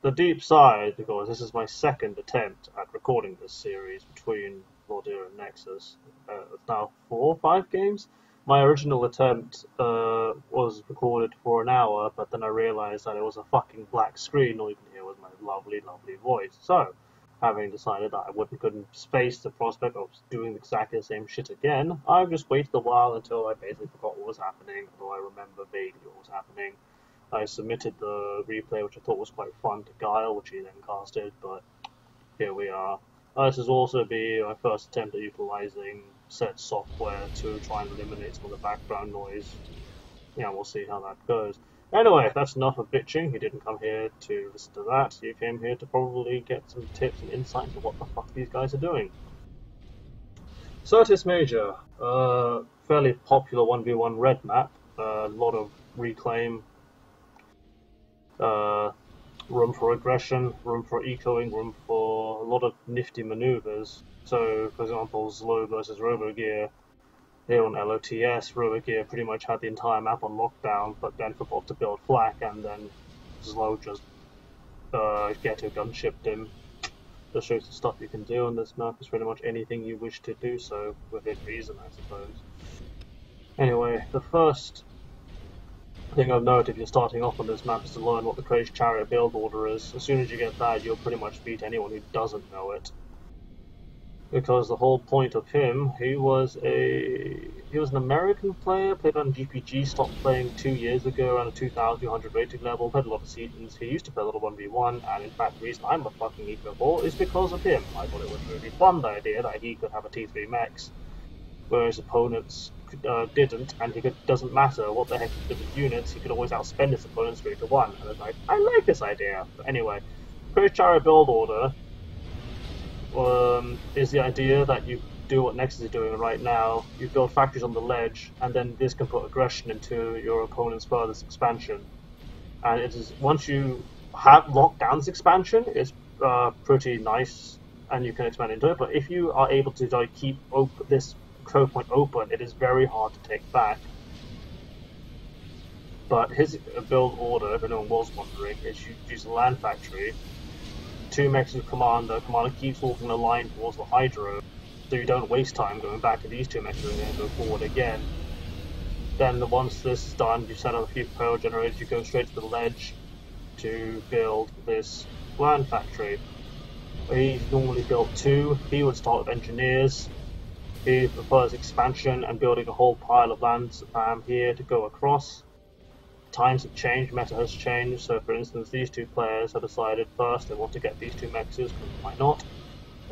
the deep side, because this is my second attempt at recording this series between Blodir and Nexus. It's now 4 or 5 games. My original attempt was recorded for an hour, but then I realized that it was a fucking black screen. All you can hear was my lovely, lovely voice. So, having decided that I couldn't face the prospect of doing exactly the same shit again, I've just waited a while until I basically forgot what was happening, although I remember vaguely what was happening. I submitted the replay, which I thought was quite fun, to Guile, which he then casted, but here we are. This will also be my first attempt at utilizing said software to try and eliminate some of the background noise. Yeah, we'll see how that goes. Anyway, that's enough of bitching. You didn't come here to listen to that. You came here to probably get some tips and insight into what the fuck these guys are doing. Syrtis Major, fairly popular 1v1 red map. A lot of reclaim. Room for aggression, room for ecoing, room for a lot of nifty maneuvers. So, for example, Zlo versus Robogear. Here on LOTS, Robogear pretty much had the entire map on lockdown, but then forgot to build flak, and then Zlo just ghetto gunshipped him. Just shows the stuff you can do on this map is pretty much anything you wish to do so, within reason, I suppose. Anyway, the first thing of note if you're starting off on this map is to learn what the Crazy Chariot build order is. As soon as you get that, you'll pretty much beat anyone who doesn't know it. Because the whole point of him, he was an American player, played on GPG, stopped playing 2 years ago around a 2,200 rating level, played a lot of seasons. He used to play a lot of 1v1, and in fact the reason I'm a fucking eco-ball is because of him. I thought it was a really fun, the idea that he could have a T3 max, whereas opponents didn't, and doesn't matter what the heck he did with units, he could always outspend his opponents 3-1, and it's like, I like this idea. But anyway, Crazy Chariot build order is the idea that you do what Nexus is doing right now. You build factories on the ledge, and then this can put aggression into your opponent's furthest expansion. And it is, once you have locked down this expansion, it's pretty nice, and you can expand into it, but if you are able to keep this choke point open, it is very hard to take back. But his build order, if anyone was wondering, is you use a land factory, 2 mechs with commander keeps walking the line towards the hydro, so you don't waste time going back to these 2 mechs and then go forward again. Then once this is done, you set up a few power generators, you go straight to the ledge to build this land factory. He normally built 2, he would start with engineers. He prefers expansion and building a whole pile of land spam here to go across. Times have changed, meta has changed, so for instance these 2 players have decided first they want to get these 2 mexes, because why not?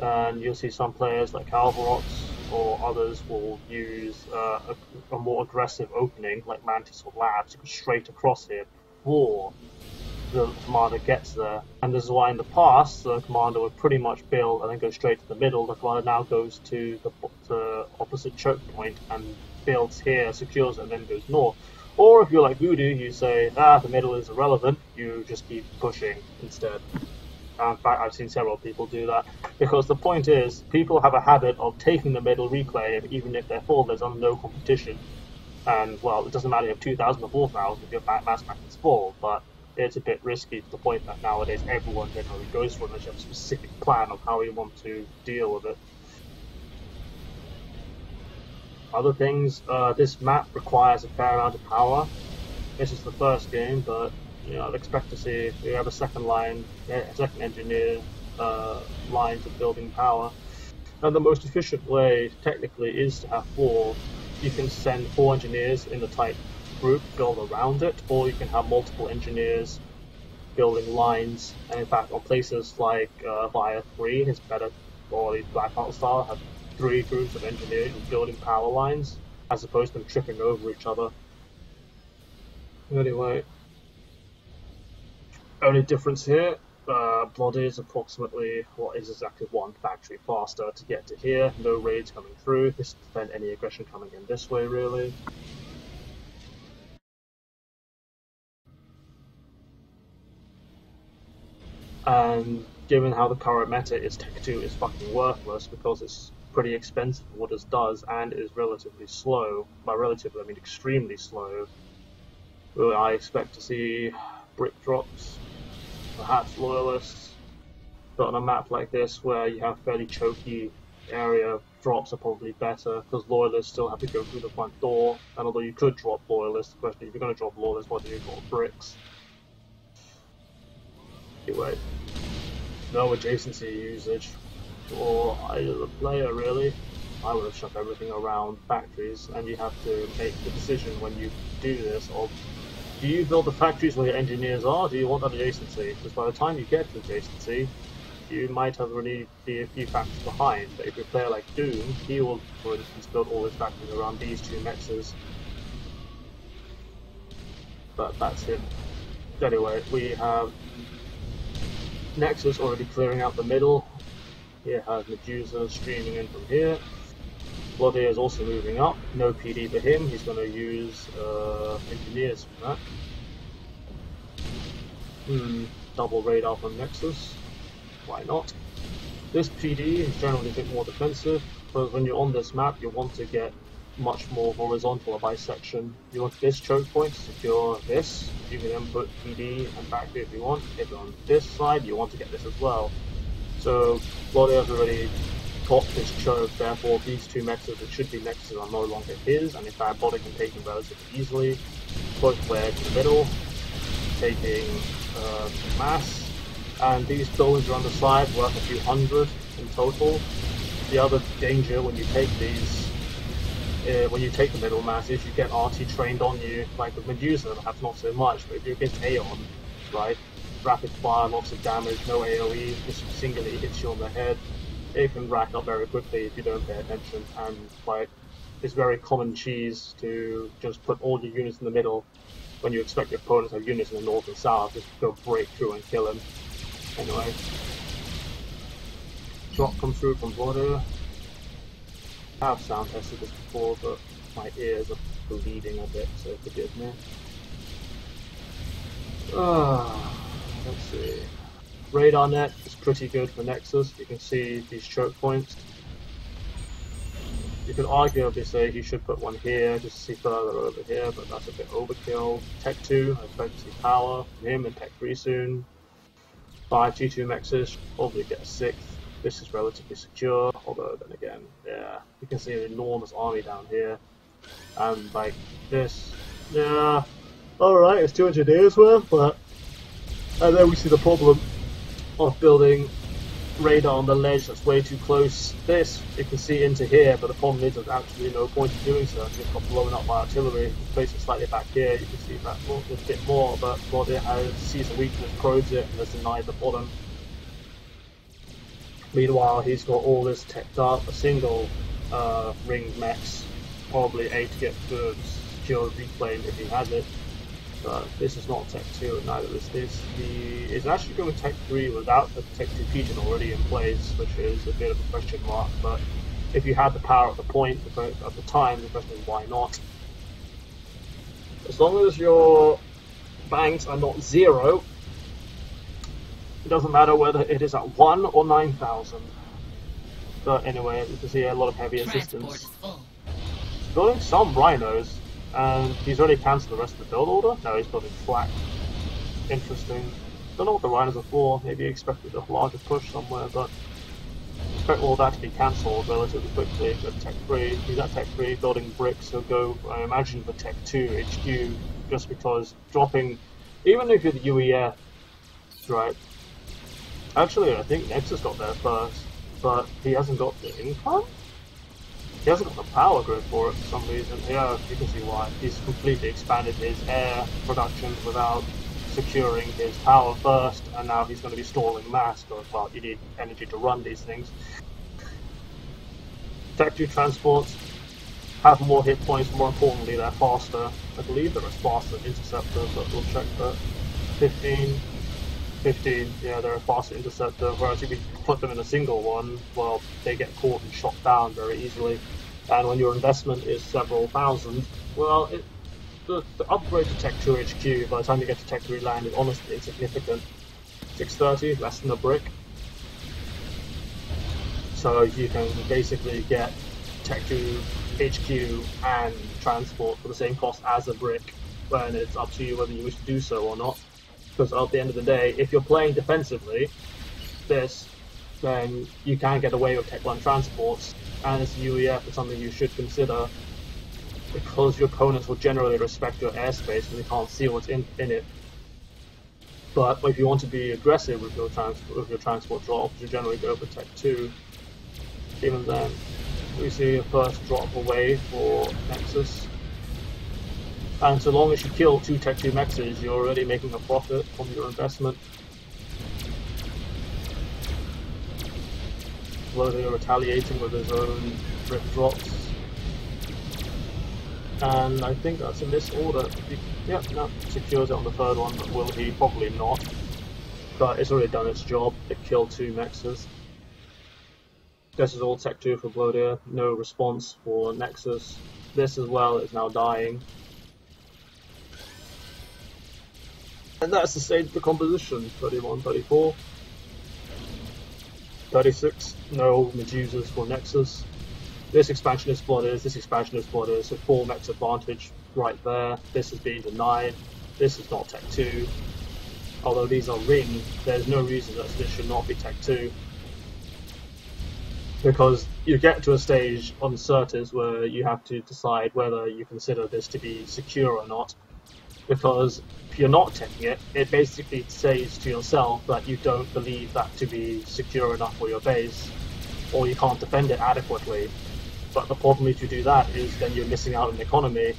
And you'll see some players like Calvarots or others will use a more aggressive opening like Mantis or Labs to go straight across here before the commander gets there. And this is why in the past the commander would pretty much build and then go straight to the middle. The commander now goes to the opposite choke point and builds here, secures it, and then goes north. Or if you're like Voodoo, you say, the middle is irrelevant, you just keep pushing instead. In fact, I've seen several people do that, because the point is, people have a habit of taking the middle reclaim, even if they're full, there's no competition. And, well, it doesn't matter if you have 2,000 or 4,000 if your mass pack is full, but it's a bit risky to the point that nowadays everyone generally goes for it unless you have a specific plan of how you want to deal with it. Other things, this map requires a fair amount of power. This is the first game, but I'd expect to see we have a second engineer lines of building power. And the most efficient way, technically, is to have 4. You can send 4 engineers in the tight group, build around it, or you can have multiple engineers building lines. And in fact, on places like Via 3, his better quality Blackout style, have 3 groups of engineers building power lines, as opposed to them tripping over each other. Anyway, only difference here, Blodir is approximately, exactly 1 factory faster to get to here, no raids coming through, this will prevent any aggression coming in this way really. And given how the current meta is, Tech 2 is fucking worthless because it's pretty expensive for what it does and is relatively slow. By relatively, I mean extremely slow. I expect to see brick drops perhaps Loyalists. But on a map like this, where you have fairly choky area, drops are probably better, because Loyalists still have to go through the front door, and although you could drop Loyalists, the question is, if you're going to drop Loyalists, why do you drop bricks? Anyway, no adjacency usage for either the player, really. I would have shut everything around factories, and you have to make the decision when you do this of, do you build the factories where your engineers are, or do you want that adjacency? Because by the time you get to adjacency, you might have already be a few factories behind, but if you play like Doom, he will, for instance, build all his factories around these two Nexus. But that's him. Anyway, we have Nexus already clearing out the middle. Here has Medusa streaming in from here. Blodir is also moving up. No PD for him. He's going to use engineers for that. Double radar from Nexus. Why not? This PD is generally a bit more defensive, because when you're on this map, you want to get much more horizontal bisection. You want this choke point to secure this. You can then put PD and factory if you want. If you're on this side, you want to get this as well. So Blodir has already got this choke, therefore these two Nexus, it should be Nexus, are no longer his, and in fact Blodir can take him relatively easily. Both players in the middle, taking mass, and these buildings are on the side worth a few hundred in total. The other danger when you take these, when you take the middle mass, is you get RT trained on you, like with Medusa, perhaps not so much, but if you're against Aeon, right, rapid fire, lots of damage, no AoE, just singly hits you on the head. It can rack up very quickly if you don't pay attention, and like it's very common cheese to just put all your units in the middle when you expect your opponents to have units in the north and south, just go break through and kill him. Anyway, drop comes through from Blodir. I have sound tested this before, but my ears are bleeding a bit, so forgive me. Let's see. Radar net is pretty good for Nexus. You can see these choke points. You could arguably say he should put one here just to see further over here, but that's a bit overkill. Tech 2, I expect to see power from him, and Tech 3 soon. 5 G2 Nexus, probably get a 6th. This is relatively secure, although then again, yeah, you can see an enormous army down here. And like this, yeah, alright, it's 2 engineers worth, but and then we see the problem of building radar on the ledge that's way too close. This, you can see into here, but the problem is there's actually no point in doing so. It's got blown up by artillery. If you place it slightly back here, you can see that a bit more, but Blodir sees a weakness, probes it, and has denied the bottom. Meanwhile, he's got all this teched up, a single ringed mechs, probably 8 to get the secure reclaim if he has it. But this is not Tech 2, and neither is this. He is actually going with Tech 3 without the Tech 2 pigeon already in place, which is a bit of a question mark. But if you had the power at the point, at the time, the question is why not? As long as your banks are not 0, it doesn't matter whether it is at 1 or 9,000. But anyway, you can see a lot of heavy assistance. Building some rhinos. And he's already cancelled the rest of the build order? No, he's building flak. Interesting. Don't know what the rhinos are for. Maybe he expected a larger push somewhere, but expect all that to be cancelled relatively quickly. Go to Tech 3. He's at Tech 3 building bricks. He'll go, I imagine, for Tech 2 HQ, just because dropping, even if you're the UEF, right? Actually, I think Nexus got there first, but he hasn't got the income? He hasn't got the power grid for it for some reason. Yeah, you can see why. He's completely expanded his air production without securing his power first, and now he's going to be stalling mass, because, well, you need energy to run these things. Tech 2 transports have more hit points, more importantly, they're faster. I believe they're as fast as Interceptor, but we'll check that. 15, yeah, they're a faster Interceptor, whereas if you put them in a single one, well, they get caught and shot down very easily. And when your investment is several thousand, well, the upgrade to Tech 2 HQ by the time you get to Tech 3 land is honestly insignificant. 630, less than a brick. So you can basically get Tech 2 HQ and transport for the same cost as a brick, when it's up to you whether you wish to do so or not. Because at the end of the day, if you're playing defensively, then you can get away with Tech 1 transports, and as a UEF, it's something you should consider, because your opponents will generally respect your airspace and they can't see what's in it. But if you want to be aggressive with your transport drops, you generally go for Tech 2. Even then, we see a first drop away for Nexus. And so long as you kill 2 Tech 2 mexes, you're already making a profit from your investment. Blodir retaliating with his own rip drops. And I think that's in this order. Yep, no, secures it on the third one, but will he? Probably not. But it's already done its job. It killed 2 mexes. This is all Tech 2 for Blodir. No response for Nexus. This as well is now dying. And that's the stage of the composition. 31, 34. 36. No Medusas for Nexus. This expansion is Blodir's, this expansion is Blodir's, so 4 mex advantage right there. This is being denied. This is not Tech 2. Although these are ring, there's no reason that this should not be Tech 2. Because you get to a stage on Syrtis where you have to decide whether you consider this to be secure or not. Because if you're not taking it, it basically says to yourself that you don't believe that to be secure enough for your base, or you can't defend it adequately. But the problem if you do that is then you're missing out on the economy,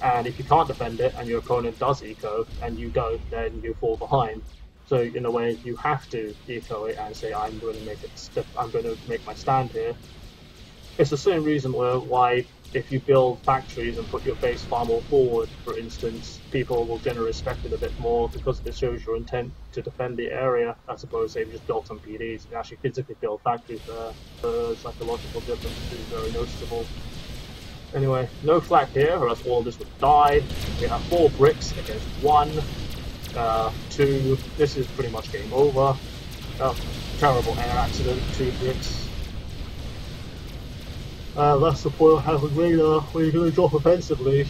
and if you can't defend it and your opponent does eco and you don't, then you fall behind. So in a way, you have to eco it and say, I'm going to make my stand here. It's the same reason why if you build factories and put your base far more forward, for instance, people will generally respect it a bit more because it shows your intent to defend the area, as opposed to say you just built some PDs. You actually physically build factories there. The psychological difference is very noticeable. Anyway, no flak here, or else all this would die. We have 4 bricks against 1. 2. This is pretty much game over. Terrible air accident. 2 bricks. That's the point of having radar. When you're going to drop offensively,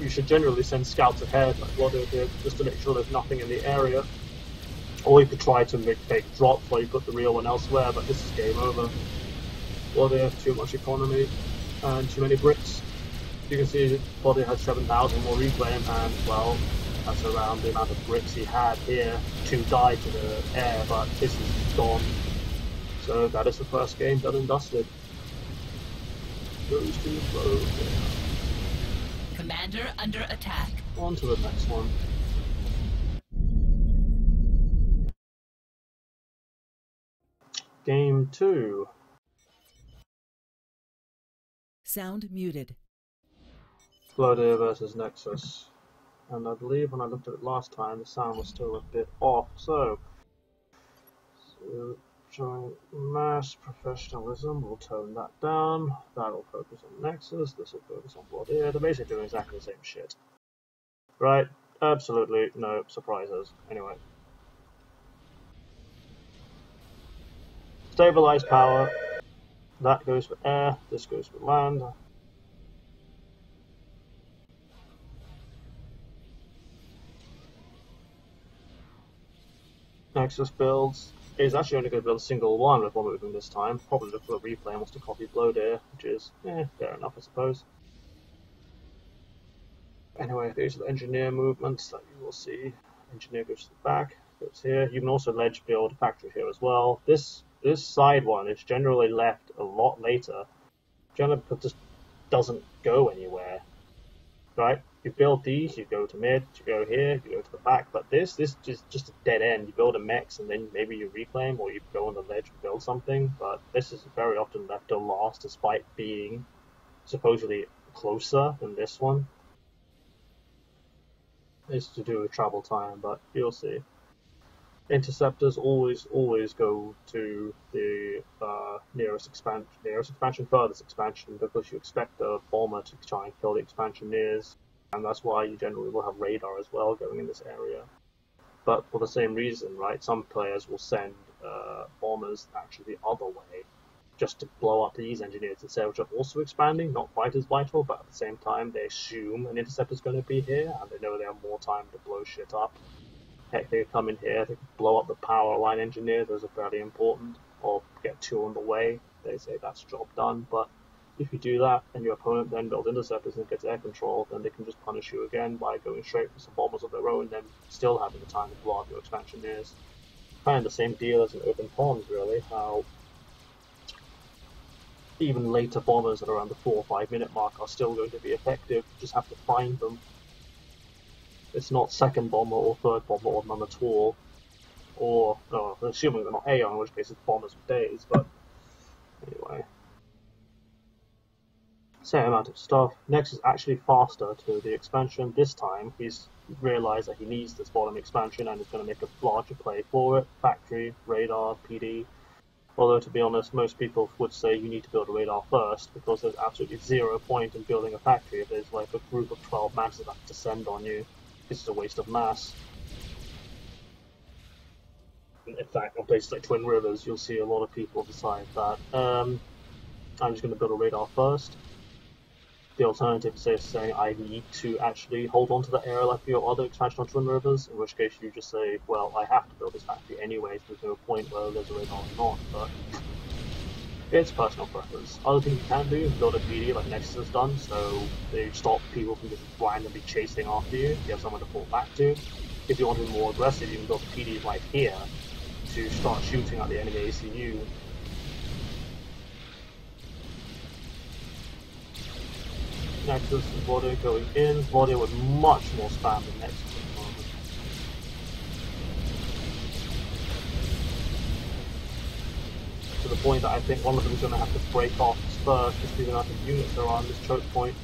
you should generally send scouts ahead, like Blodir did, just to make sure there's nothing in the area. Or you could try to make fake drops while you put the real one elsewhere, but this is game over. Blodir has too much economy and too many bricks. You can see Blodir has 7,000 more reclaim, and well, that's around the amount of bricks he had here. 2 died to the air, but this is gone. So that is the first game done and dusted. Goes to Blodir. Commander under attack. On to the next one. Game 2. Sound muted. Blodir versus Nexus. And I believe when I looked at it last time, the sound was still a bit off. So showing mass professionalism, we'll tone that down. That'll focus on Nexus, this will focus on Blodir. They're basically doing exactly the same shit. Right? Absolutely no surprises. Anyway. Stabilized power. That goes for air, this goes for land. Nexus builds. He's actually only going to build a single one before moving this time. Probably look for a replay and wants to copy Blodir, which is, fair enough, I suppose. Anyway, these are the engineer movements that you will see. Engineer goes to the back, goes here. You can also ledge build a factory here as well. This side one is generally left a lot later. Generally just doesn't go anywhere. Right? You build these, you go to mid, you go here, you go to the back, but this is just a dead end. You build a mech and then maybe you reclaim, or you go on the ledge and build something, but this is very often left to last despite being supposedly closer than this one. It's to do with travel time, but you'll see. Interceptors always go to the nearest expansion, furthest expansion, because you expect the bomber to try and kill the expansioneers, and that's why you generally will have radar as well going in this area. But for the same reason, right, some players will send bombers actually the other way, just to blow up these engineers instead, which are also expanding, not quite as vital, but at the same time they assume an interceptor's going to be here, and they know they have more time to blow shit up. Heck, they could come in here, they could blow up the power line engineer, those are fairly important, or get 2 on the way. They say that's job done, but if you do that and your opponent then builds interceptors and gets air control, then they can just punish you again by going straight for some bombers of their own, then still having the time to blow up your expansioneers. Kind of the same deal as in open ponds, really, how even later bombers at around the 4 or 5 minute mark are still going to be effective, you just have to find them. It's not second bomber or third bomber or none at all, or assuming they're not Aeon, in which case it's bombers for days, but anyway. Same amount of stuff. Nexus is actually faster to the expansion. This time he's realised that he needs this bottom expansion and is going to make a larger play for it. Factory, radar, PD. Although to be honest, most people would say you need to build a radar first, because there's absolutely 0 point in building a factory if there's like a group of 12 masses that descend on you. This is a waste of mass. In fact, on places like Twin Rivers, you'll see a lot of people decide that I'm just going to build a radar first. The alternative is saying I need to actually hold on to the area like your other expansion on Twin Rivers, in which case you just say, well, I have to build this factory anyways, there's no point whether there's a radar or not, but it's personal preference. Other things you can do is build a PD like Nexus has done, so they stop people from just randomly chasing after you, you have someone to fall back to. If you want to be more aggressive, you can build a PD right here to start shooting at the enemy ACU. Nexus and Blodir going in. Blodir with much more spam than Nexus at the moment. To the point that I think one of them is going to have to break off first, just the amount of units there are on this choke point.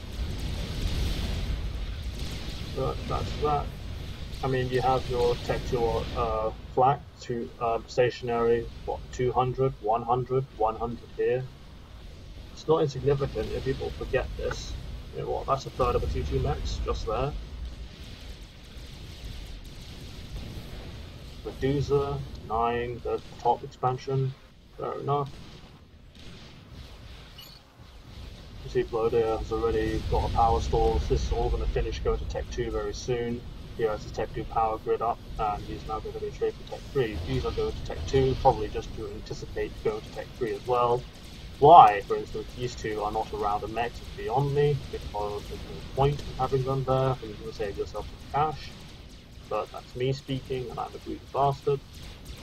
So that's that. I mean, you have your Tech 2 flak to stationary, what, 200, 100, 100 here. It's not insignificant if people forget this. You know what, that's a third of a T2 max, just there. Medusa, 9, the top expansion, fair enough. You see Blodir has already got a power stall, this is all going to finish going to Tech 2 very soon. He has his Tech 2 power grid up, and he's now going to go straight for Tech 3. These are going to Tech 2, probably just to anticipate going to Tech 3 as well. Why, for instance, these two are not around the mech is beyond me, because there's no point in having them there, and you're going to save yourself some cash. But that's me speaking, and I'm a greedy bastard.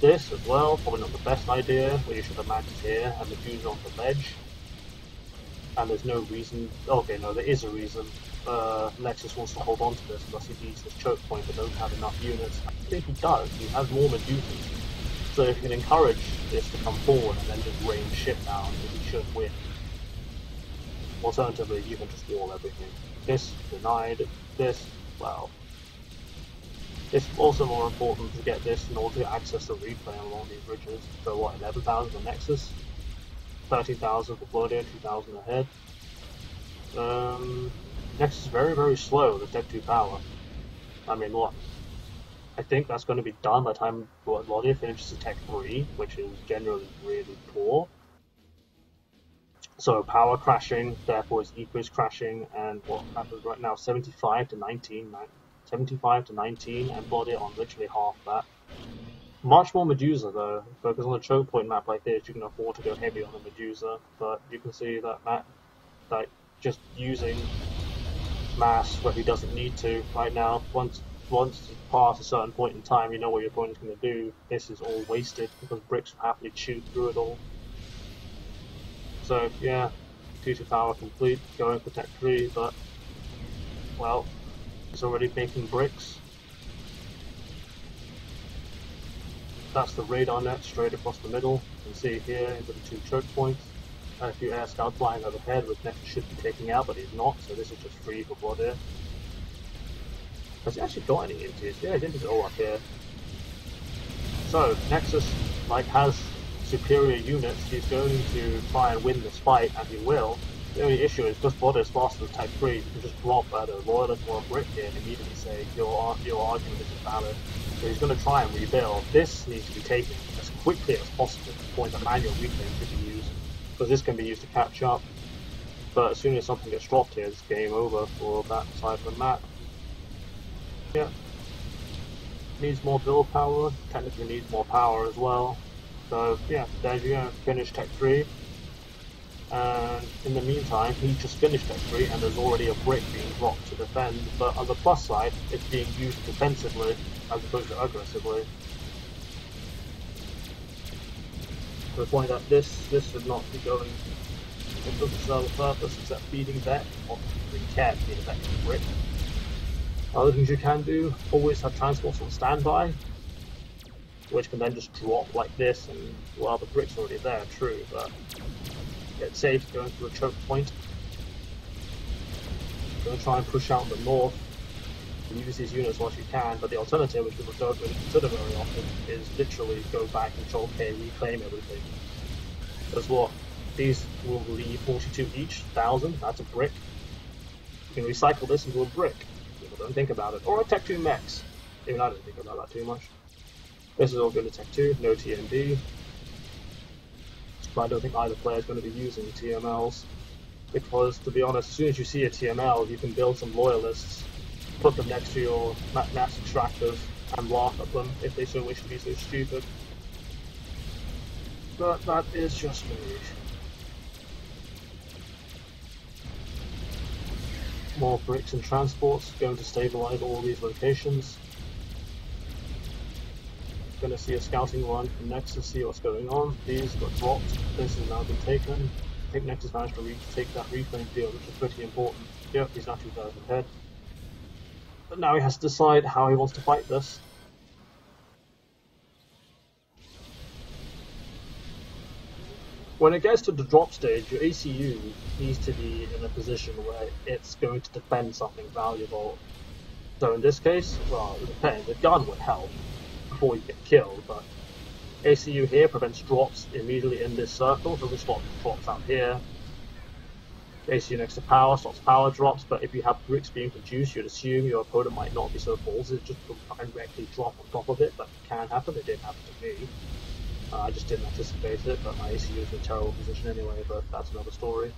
This as well, probably not the best idea, where you should have Mantis here and Medusa on the ledge. And there's no reason, okay, no, there is a reason. Nexus wants to hold on to this because he needs this choke point but don't have enough units. I think he does, he has more Medusas. So if you can encourage this to come forward and then just rain shit down, then he should win. Alternatively, you can just wall everything. This, denied, this, well. It's also more important to get this in order to access the replay along these bridges. So what, 11,000 for Nexus? 13,000 for Blodir, 2,000 ahead. Nexus is very, very slow, the Tech 2 power. I mean, what? I think that's going to be done by the time Blodir finishes the Tech 3, which is generally really poor. So power crashing, therefore his eco is crashing, and what happens right now, 75 to 19, 75 to 19, and Blodir on literally half that. Much more Medusa though, because on a choke point map like this, you can afford to go heavy on the Medusa, but you can see that map, like, just using mass where he doesn't need to right now. Once you pass a certain point in time, you know what your opponent's going to do. This is all wasted because bricks will happily chew through it all. So yeah, 2-2 power complete, going for Tech 3, but well, he's already making bricks. That's the radar net straight across the middle. You can see here into the 2 choke points. A few air scouts flying overhead, which Nexus should be taking out, but he's not, so this is just free for Blodir. Has he actually got any intis? Yeah, his intis are all up here. So, Nexus, like, has superior units, he's going to try and win this fight, and he will. The only issue is, because Blodir is faster than Tech 3, you can just drop at a loyalist or a brick here and immediately say, your argument is invalid. So he's going to try and rebuild. This needs to be taken as quickly as possible to the point that manual reclaim should be used, because this can be used to catch up. But as soon as something gets dropped here, it's game over for that side of the map. Yeah. needs more build power, technically needs more power as well. So yeah, there you go, finish Tech 3. And in the meantime, he just finished Tech 3 and there's already a brick being dropped to defend, but on the plus side, it's being used defensively as opposed to aggressively. To the point that this should not be going, it doesn't serve a purpose except feeding that, or feeding care, feeding that brick. Other things you can do, always have transports on standby, which can then just drop like this, and well, the brick's already there, true, but it's safe going through a choke point. I'm going to try and push out the north and use these units whilst you can, but the alternative, which people don't really consider very often, is literally go back, control K, reclaim everything. That's what these will leave 42 each, 1,000, that's a brick. You can recycle this into a brick. People don't think about it. Or a Tech 2 mechs. Even I don't think about that too much. This is all going to Tech 2, no TMD. But I don't think either player is going to be using TMLs. Because, to be honest, as soon as you see a TML, you can build some loyalists, put them next to your mass extractors, and laugh at them if they so wish to be so stupid. But that is just me. More bricks and transports going to stabilize all these locations. Going to see a scouting run from Nexus, see what's going on. These got dropped, this has now been taken. I think Nexus managed to take that reclaim field, which is pretty important. Yep, he's now 2,000 ahead. But now he has to decide how he wants to fight this. When it gets to the drop stage, your ACU needs to be in a position where it's going to defend something valuable. So in this case, well, it depends. A gun would help before you get killed, but ACU here prevents drops immediately in this circle, so this drops out here. ACU next to power stops power drops, but if you have bricks being produced, you'd assume your opponent might not be so ballsy just to directly drop on top of it, but it can happen. It did happen to me. I just didn't anticipate it, but my ACU is in a terrible position anyway, but that's another story.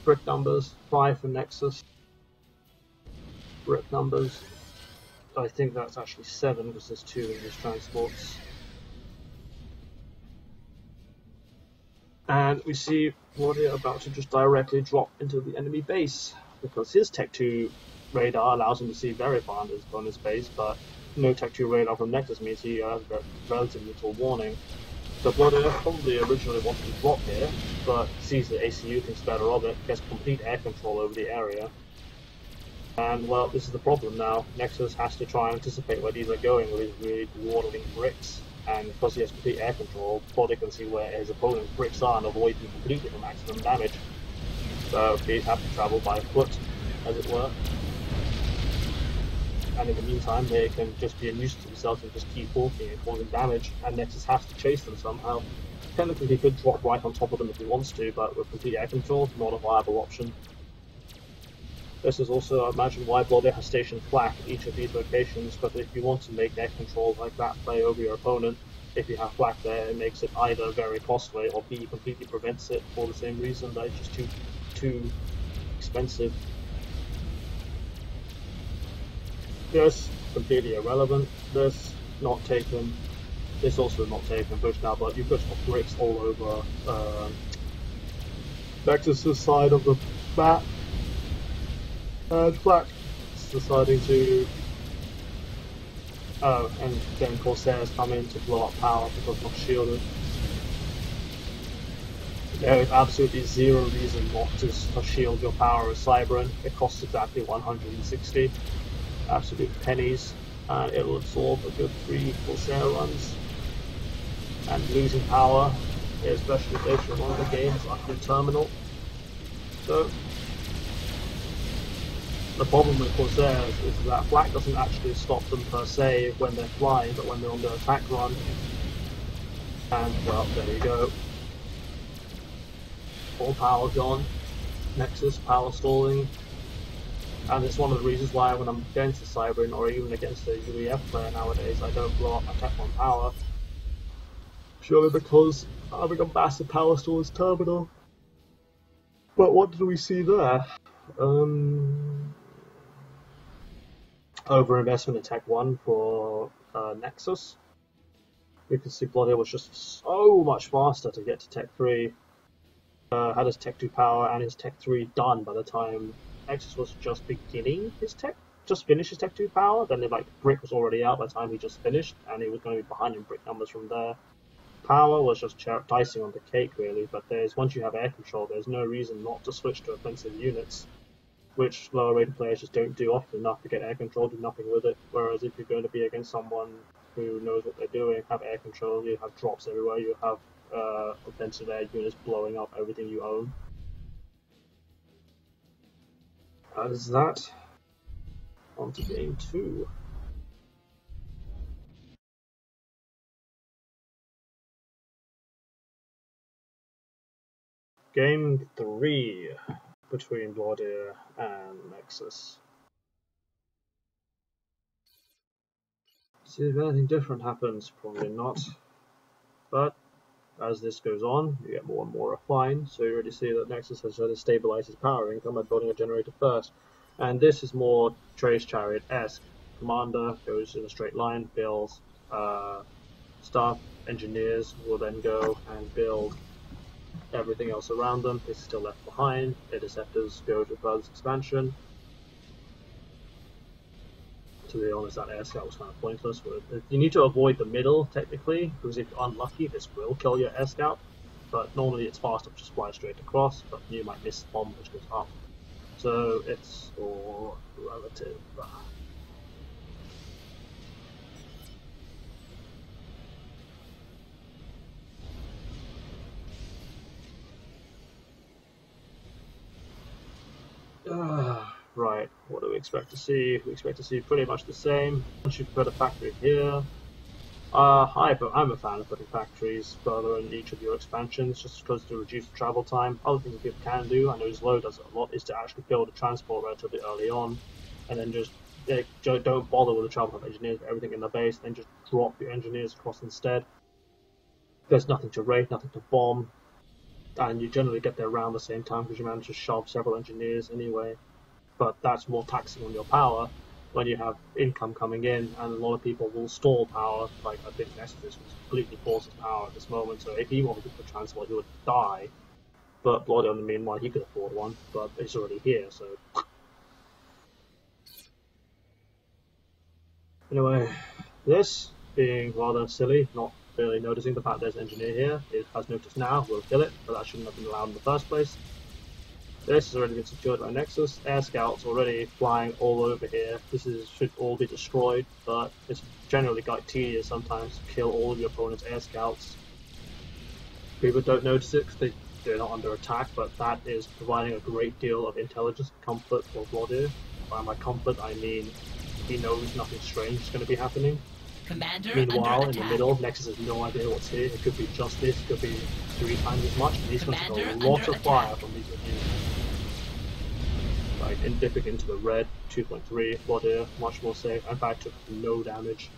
Brick numbers, 5 for Nexus. Brick numbers, I think that's actually 7 because there's 2 in these transports. And we see Blodir about to just directly drop into the enemy base because his Tech 2 radar allows him to see very far on his base, but no Tech 2 radar from Nexus means he has relatively little warning. So Blodir probably originally wanted to drop here, but sees that ACU thinks better of it, gets complete air control over the area. And well, this is the problem now. Nexus has to try and anticipate where these are going with these really dawdling bricks, and because he has complete air control, Blodir can see where his opponent's bricks are and avoid them completely from maximum damage. So they have to travel by foot, as it were. And in the meantime, they can just be a nuisance to themselves and just keep walking and causing damage, and Nexus has to chase them somehow. Technically, he could drop right on top of them if he wants to, but with complete air control, not a viable option. This is also, I imagine, why Blodir has stationed flak at each of these locations, but if you want to make air control like that play over your opponent, if you have flak there, it makes it either very costly, or B, completely prevents it for the same reason that it's just too expensive. This, completely irrelevant. This, not taken. This also not taken, pushed out, but you've got bricks all over Nexus' side of the map. And flak deciding to... Oh, and then Corsairs come in to blow up power because it's not shielded. There is absolutely zero reason not to shield your power with Cybran. It costs exactly 160. Absolute pennies, and it will absorb a good 3 Corsair runs. And losing power, especially later in one of the games, after terminal. So, the problem with Corsairs is that flak doesn't actually stop them per se when they're flying, but when they're on their attack run. And, well, there you go. All power gone. Nexus, power stalling. And it's one of the reasons why when I'm against a Cybran or even against a UEF player nowadays, I don't blow up my Tech 1 power. Purely because having a massive power stall is terminal. But what did we see there? Overinvestment in Tech 1 for Nexus. We could see Blodir was just so much faster to get to Tech 3. Had his Tech 2 power and his Tech 3 done by the time Nexus was just beginning his Tech, just finished his Tech 2 power. Then Brick was already out by the time he just finished, and he was going to be behind in Brick numbers from there. Power was just icing on the cake, really, but once you have air control, there's no reason not to switch to offensive units, which lower rated players just don't do often enough to get air control, do nothing with it. Whereas if you're going to be against someone who knows what they're doing, have air control, you have drops everywhere, you have offensive air units blowing up everything you own. As that, on to game 2. Game 3 between Blodir and Nexus. See if anything different happens, probably not. But as this goes on, you get more and more refined, so you already see that Nexus has tried to stabilize his power income by building a generator first. And this is more Trace Chariot-esque. Commander goes in a straight line, builds staff engineers will then go and build everything else around them. This is still left behind. Interceptors go to further expansion. To be honest, that air scout was kind of pointless. You need to avoid the middle, technically, because if you're unlucky, this will kill your air scout. But normally it's faster to just fly straight across, but you might miss the bomb which goes up. So it's all relative. Right, what do we expect to see? We expect to see pretty much the same. Once you put a factory here, I'm a fan of putting factories further in each of your expansions, just because to reduce the travel time. Other things people can do, I know Zlo does it a lot, is to actually build a transport relatively early on, and then just don't bother with the travel time engineers, everything in the base, then just drop your engineers across instead. There's nothing to raid, nothing to bomb, and you generally get there around the same time because you manage to shove several engineers anyway. But that's more taxing on your power when you have income coming in, and a lot of people will stall power. Like I think Nexus is completely forces power at this moment, so if he wanted to put transport, he would die. But Blodir, in the meanwhile, he could afford one, but it's already here, so. Anyway, this being rather silly, not really noticing the fact there's an engineer here. It has noticed now, we'll kill it, but that shouldn't have been allowed in the first place. This has already been secured by Nexus. Air scouts already flying all over here. Should all be destroyed, but it's generally quite tedious sometimes to kill all of your opponent's air scouts. People don't notice it because they're not under attack, but that is providing a great deal of intelligence and comfort for Blodir. By comfort, I mean he knows nothing strange is going to be happening. Commander Meanwhile, under in the attack. middle, Nexus has no idea what's here. It could be just this, it could be 3 times as much, and he's going to get a lot of fire from these reviews. Like, dipping into the red, 2.3, Blodir, much more safe. In fact, took no damage.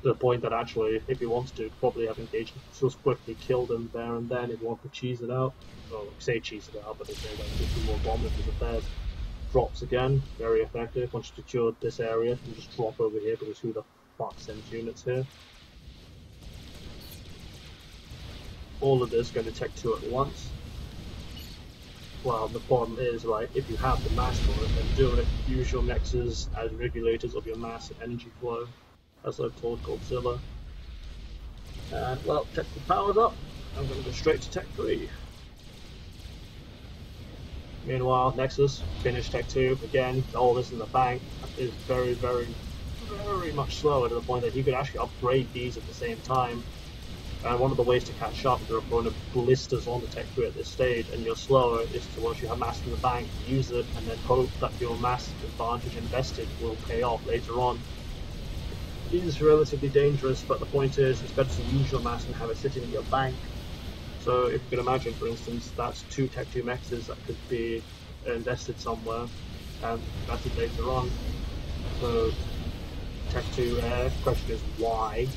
To the point that actually, if he wants to, probably have engaged just quickly killed him there and then if he wants to cheese it out. Well, say cheese it out, but they say that gives you more bomb if it's there. Drops again, very effective. Once you secure this area, you can just drop over here because who the fuck sends units here? All of this going to take 2 at once. Well, the problem is, right, if you have the mass for it, then do it. Use your Nexus as regulators of your mass and energy flow, as I've told Godzilla. And, well, Tech 2 power's up. I'm going to go straight to Tech 3. Meanwhile, Nexus finished Tech 2. Again, all this in the bank is very, very, very much slower to the point that you could actually upgrade these at the same time. And one of the ways to catch up if your opponent blisters on the Tech 3 at this stage and you're slower is to, once you have mass in the bank, use it and then hope that your mass advantage invested will pay off later on. It is relatively dangerous, but the point is, it's better to use your mass and have it sitting in your bank. So if you can imagine, for instance, that's 2 Tech 2 Mexes that could be invested somewhere, and that's it later on. So Tech 2 Air, question is why?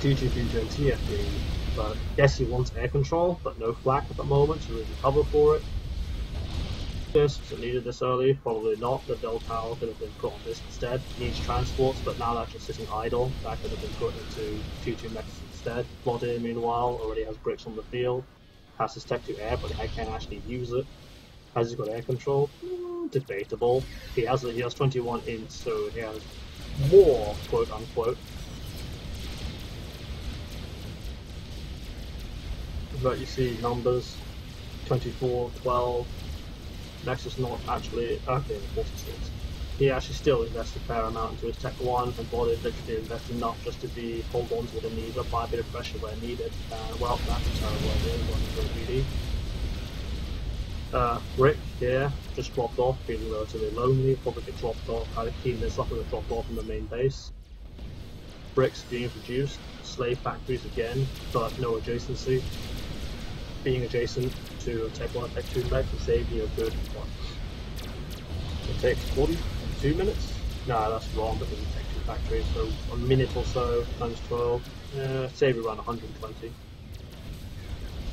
TGP and TFD, But yes, he wants air control, but no flak at the moment to really cover for it. Was it needed this early? Probably not. The build tower could have been put on this instead. Needs transports, but now that's just sitting idle. That could have been put into Q2 Nexus instead. Blodir, meanwhile, already has bricks on the field. Has his tech to air, but he can't actually use it. Has he got air control? Debatable. He has 21 in, so he has more, quote unquote. But you see numbers 24, 12. Nexus not actually, okay, of course it is. He actually still invests a fair amount into his Tech 1, and Blodir literally invests enough just to be hold on to it and need apply a bit of pressure where needed. Well, that's a terrible idea, going to Rick here just dropped off, feeling relatively lonely, probably get dropped off, kind of keen this up and get dropped off in the main base. Bricks being introduced, slave factories again, but no adjacency. Being adjacent to Tech 1 and Tech 2 mech will save you a good, what? It takes 42 minutes? Nah, that's wrong because it's Tech 2 factory, so a minute or so times 12, save you around 120.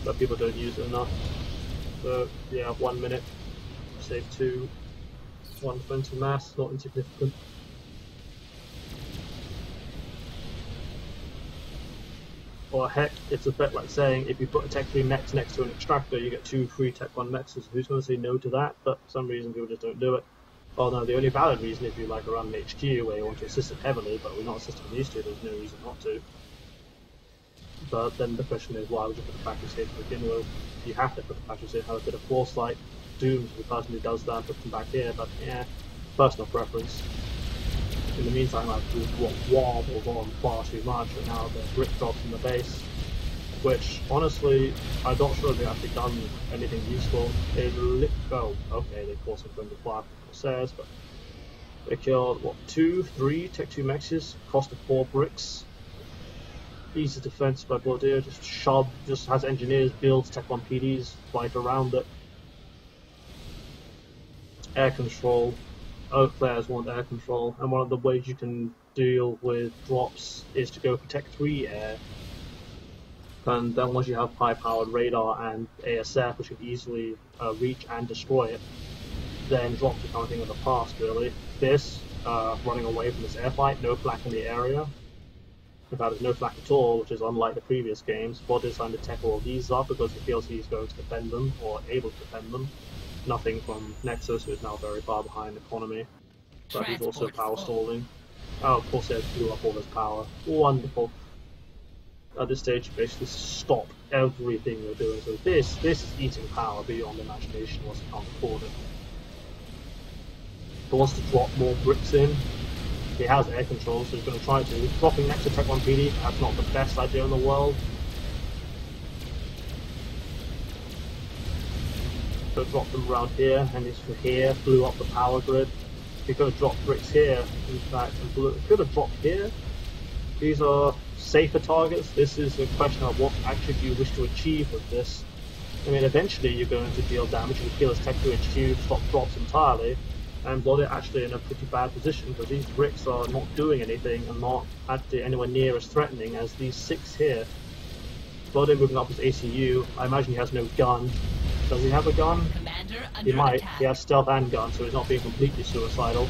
But people don't use it enough. So yeah, 1 minute, save 2, 120 mass, not insignificant. Or heck, it's a bit like saying if you put a Tech 3 mech next to an extractor, you get 2 free Tech 1 mechs. Who's going to say no to that? But for some reason people just don't do it. Well, no, the only valid reason if you like around an HQ where you want to assist it heavily, but we're not assisting these two, there's no reason not to. But then the question is, why would you put the factories here to begin with? You have to put the factories here, have a bit of foresight. Doom to the person who does that, put them back here, but yeah, personal preference. In the meantime, I've wobbled on far too much, and now the brick drops in the base, which honestly, I'm not sure they've actually done anything useful. They okay, they caused some friendly fire from Corsairs, but they killed, what, 2, 3 Tech 2 mexes, cost of 4 bricks. Easy defense by Blodir, just has engineers build Tech 1 PDs right around it. Air control. All players want air control, and one of the ways you can deal with drops is to go for Tech 3 air. And then once you have high-powered radar and ASF, which can easily reach and destroy it, then drops become a thing of the past, really. This, running away from this airfight, no flak in the area. In fact, there's no flak at all, which is unlike the previous games. Blodir's trying to tech all these up because he feels he's going to defend them, or able to defend them. Nothing from Nexus, who is now very far behind economy, but he's also power stalling. Oh, of course, he blew up all his power. Wonderful. At this stage, you basically stop everything you're doing. So this is eating power beyond imagination once you can't afford it. He wants to drop more bricks in. He has air control, so he's going to try to. Dropping next to Tech 1 PD, that's not the best idea in the world. So drop them around here, and it's from here, blew up the power grid. He could have dropped bricks here, in fact, and could have dropped here. These are safer targets. This is a question of what actually do you wish to achieve with this. I mean, eventually you're going to deal damage, you kill his Tech 2 HQ, stop drops entirely, and Blodir actually in a pretty bad position because these bricks are not doing anything and not actually anywhere near as threatening as these 6 here. Blodir moving up his ACU, I imagine he has no gun. Does he have a gun? He might. Attack. He has stealth and gun, so he's not being completely suicidal.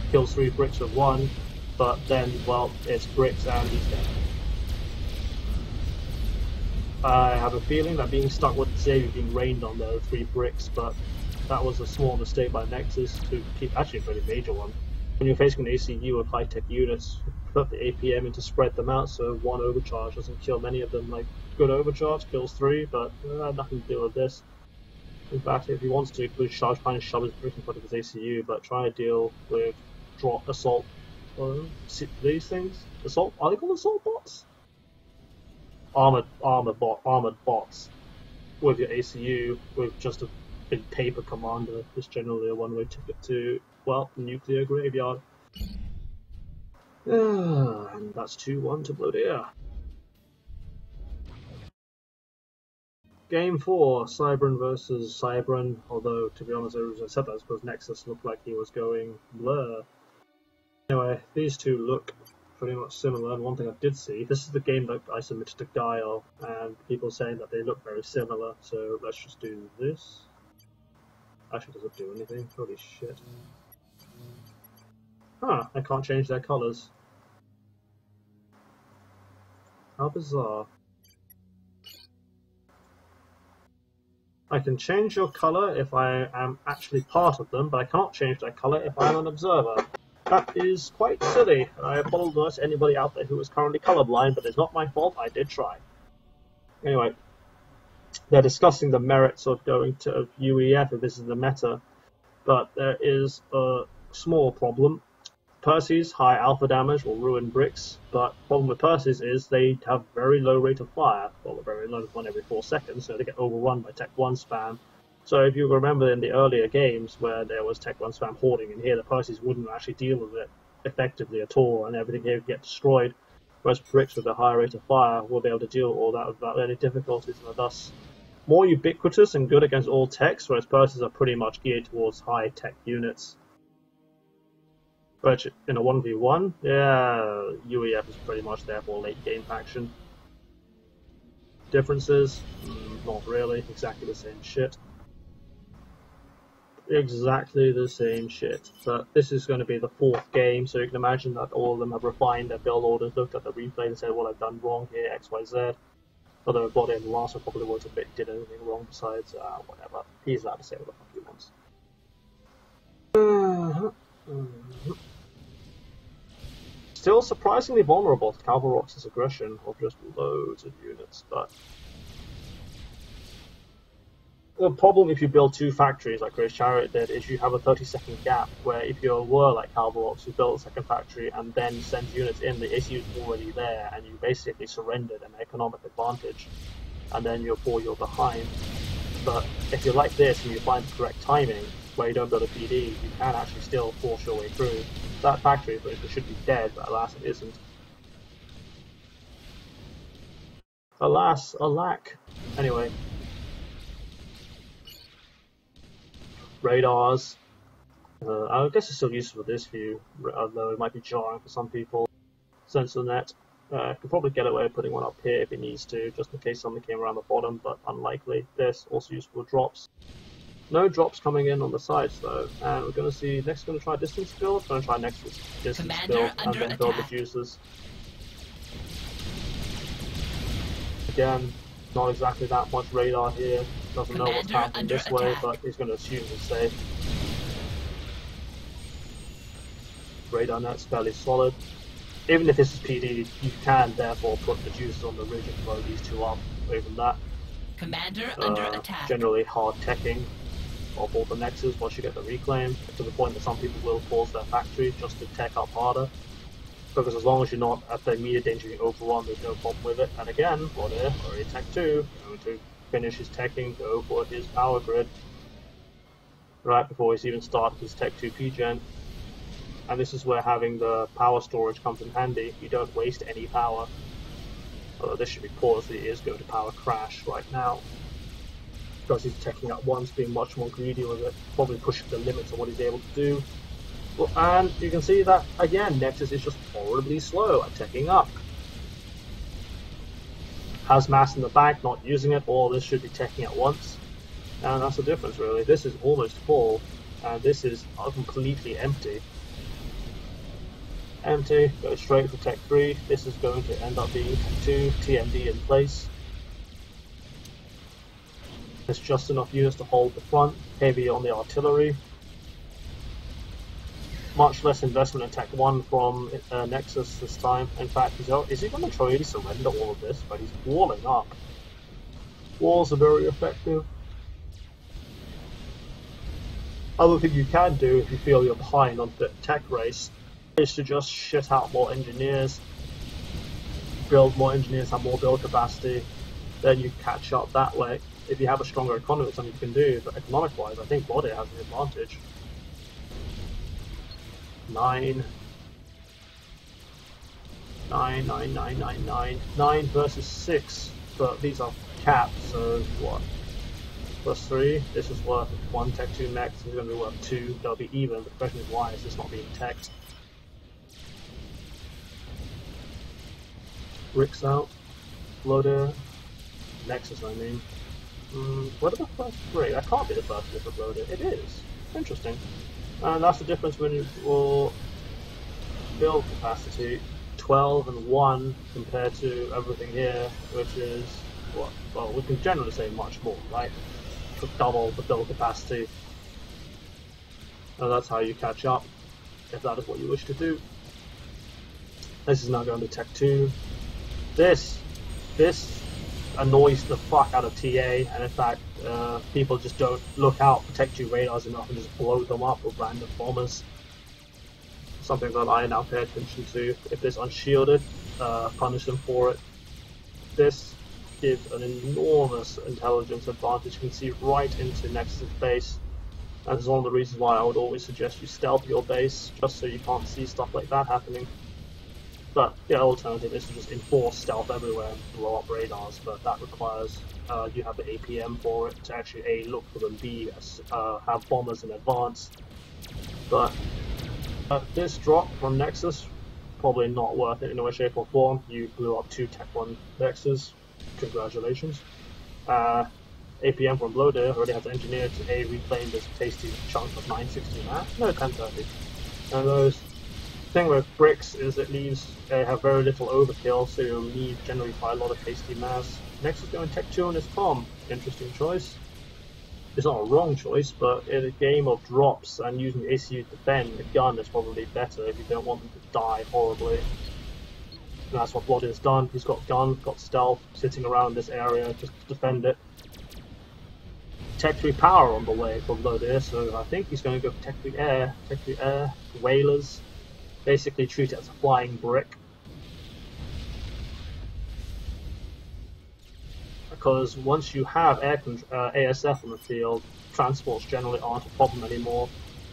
Kills 3 bricks with 1, but then, well, it's bricks and he's dead. I have a feeling that being stuck with Xavier being rained on there with 3 bricks, but that was a small mistake by Nexus to keep, actually a pretty major one. When you're facing an ACU with high-tech units, put the APM in to spread them out so 1 overcharge doesn't kill many of them. Like, good overcharge kills 3, but nothing to do with this. In fact, if he wants to, he could try and shove his brick in front of his ACU, but try to deal with drop assault. These things? Assault? Are they called assault bots? Armored bots. With your ACU, with just a big paper commander, is generally a one-way ticket to, well, nuclear graveyard. And that's 2-1 to Blodir. Game 4, Cybran versus Cybran, although to be honest I said that because Nexus looked like he was going blur. Anyway, these two look pretty much similar. And one thing I did see, this is the game that I submitted to Guile, and people saying that they look very similar. So let's just do this. Actually, does it do anything? Holy shit! Huh? I can't change their colors. How bizarre. I can change your color if I am actually part of them, but I cannot change their color if I am an observer. That is quite silly. I apologize to anybody out there who is currently colorblind, but it's not my fault. I did try. Anyway, they're discussing the merits of going to UEF if this is the meta, but there is a small problem. Percy's high alpha damage will ruin bricks, but the problem with Percy's is they have very low rate of fire. Well, very low, 1 every 4 seconds, so they get overrun by Tech 1 spam. So if you remember in the earlier games where there was Tech 1 spam hoarding in here, the Percy's wouldn't actually deal with it effectively at all, and everything here would get destroyed, whereas bricks with a higher rate of fire will be able to deal with all that without any difficulties, and are thus more ubiquitous and good against all techs, whereas Percy's are pretty much geared towards high tech units. But in a 1v1, yeah, UEF is pretty much there for late game faction. Differences? Not really, exactly the same shit. Exactly the same shit. But this is going to be the 4th game, so you can imagine that all of them have refined their build orders, looked at the replay and said, well, I've done wrong here, XYZ. Although Blodir in the last one probably wasn't a bit, did anything wrong besides, whatever. He's allowed to say what the fuck he wants. Still surprisingly vulnerable to Calvarox's aggression of just loads of units, but the problem if you build 2 factories like Grace Chariot did is you have a 30-second gap where if you were like Calvarox who built a 2nd factory and then sends units in, the AC is already there and you basically surrendered an economic advantage and then you're behind. But if you're like this and you find the correct timing where you don't build a PD, you can actually still force your way through. That factory, for instance, should be dead, but alas, it isn't. Alas, alack. Anyway. Radars. I guess it's still useful for this view, although it might be jarring for some people. Sensor net. Could probably get away with putting one up here if it needs to, just in case something came around the bottom, but unlikely. This, also useful for drops. No drops coming in on the sides though, and we're going to see next going to try distance build, going to try Nexus distance build, and then build the juices. Again, not exactly that much radar here, doesn't know what's happening this way, but he's going to assume it's safe. Radar net's fairly solid. Even if this is PD, you can therefore put the juices on the ridge and blow these 2 up, away from that. Commander under attack. Generally hard teching of all the Nexus once you get the reclaim, to the point that some people will pause their factory just to tech up harder. Because as long as you're not at the immediate danger of being overrun, there's no problem with it. And again, Blodir, already tech 2, going to finish his teching, go for his power grid. Right before he's even started his tech 2 P-gen. And this is where having the power storage comes in handy. You don't waste any power. Although this should be paused, he is going to power crash right now. Because he's teching up once, being much more greedy with it, probably pushing the limits of what he's able to do. Well, and you can see that, again, Nexus is just horribly slow at teching up. Has mass in the back, not using it, all this should be teching at once. And that's the difference, really. This is almost full, and this is completely empty. Empty, go straight for Tech 3. This is going to end up being Tech 2, TMD in place. There's just enough units to hold the front, heavy on the artillery. Much less investment in Tech 1 from Nexus this time. In fact, is he going to try to surrender all of this? But he's walling up. Walls are very effective. Other thing you can do if you feel you're behind on the tech race is to just shit out more engineers, build more engineers, have more build capacity, then you catch up that way. If you have a stronger economy, it's something you can do, but economic-wise, I think Blodir has an advantage. 9 versus 6, but these are capped, so what? Plus 3, this is worth 1 tech 2 next, this is going to be worth 2, they'll be even, but the question is why is this not being teched? bricks out. Blodir. Nexus, I mean. What are the first three? That can't be the first three for Blodir. It is. Interesting. And that's the difference when you will build capacity. 12 and 1 compared to everything here, which is what? Well, we can generally say much more, right? For double the build capacity. And that's how you catch up, if that is what you wish to do. This is now going to Tech 2. This annoys the fuck out of TA, and in fact, people just don't look out for Tech 2 radars enough and just blow them up with random bombers. Something that I now pay attention to. If it's unshielded, punish them for it. This gives an enormous intelligence advantage. You can see right into Nexus' base. And it's one of the reasons why I would always suggest you stealth your base, just so you can't see stuff like that happening. But the alternative is to just enforce stealth everywhere and blow up radars, but that requires you have the APM for it to actually A, look for them, B, have bombers in advance. But this drop from Nexus, probably not worth it in any way, shape or form. You blew up 2 Tech 1 Nexus, congratulations. APM from Blodir already has engineered to A, reclaim this tasty chunk of 960 mass, no 1030. And those thing with bricks is it leaves have very little overkill, so you'll need generally quite a lot of tasty mass. Nexus going Tech 2 on his palm, interesting choice. It's not a wrong choice, but in a game of drops and using the ACU to defend, the gun is probably better if you don't want them to die horribly. And that's what Blodir's done. He's got gun, got stealth, sitting around this area just to defend it. Tech 3 power on the way for Blodir, so I think he's going to go for Tech 3 air, whalers. Basically treat it as a flying brick. Because once you have ASF on the field, transports generally aren't a problem anymore.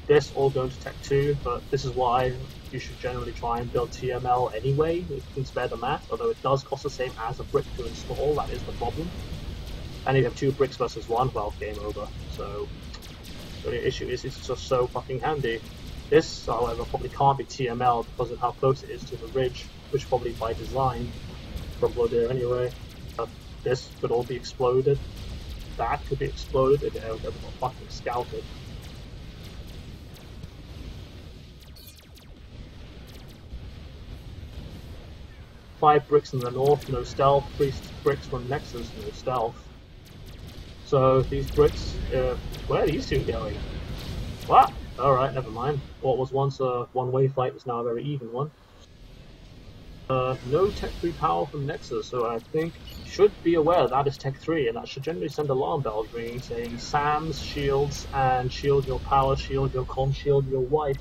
This all going to Tech 2, but this is why you should generally try and build TML anyway, if you can spare the math, although it does cost the same as a brick to install, that is the problem. And if you have 2 bricks versus 1, well, game over. So the issue is it's just so fucking handy. This, however, probably can't be TML because of how close it is to the ridge, which probably by design from Blodir anyway. This could all be exploded. That could be exploded if it ever got fucking scouted. Five bricks in the north, no stealth. 3 bricks from Nexus, no stealth. So these bricks, where are these two going? What? Alright, never mind. What was once a one-way fight is now a very even one. No Tech 3 power from Nexus, so I think you should be aware that is Tech 3, and that should generally send alarm bells ringing saying SAMs, shields, and shield your power, shield your comm, shield your wife.